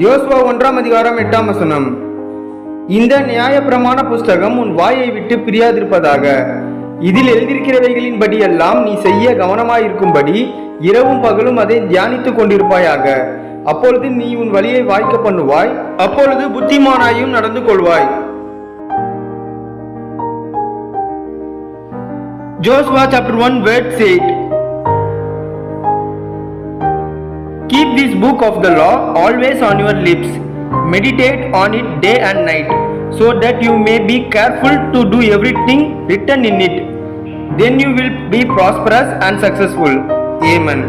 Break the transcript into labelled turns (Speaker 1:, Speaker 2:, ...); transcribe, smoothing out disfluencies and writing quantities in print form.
Speaker 1: யோசுவா 1:8 இந்த நியாயப்பிரமாண புஸ்தகம் உன் வாயை விட்டு பிரியாதிருப்பதாக. இதில் எழுதியிருக்கிறவைகளின் படியெல்லாம் நீ செய்ய கவனமாயிருக்கும்படி இரவும் பகலும் அதை தியானித்துக் கொண்டிருப்பாயாக. அப்பொழுது நீ உன் வழியை வாய்க்க பண்ணுவாய், அப்பொழுது புத்திமானாயும் நடந்து கொள்வாய். Joshua chapter 1 verse 8. Keep this book of the law always on your lips. Meditate on it day and night, so that you may be careful to do everything written in it. Then you will be prosperous and successful. Amen.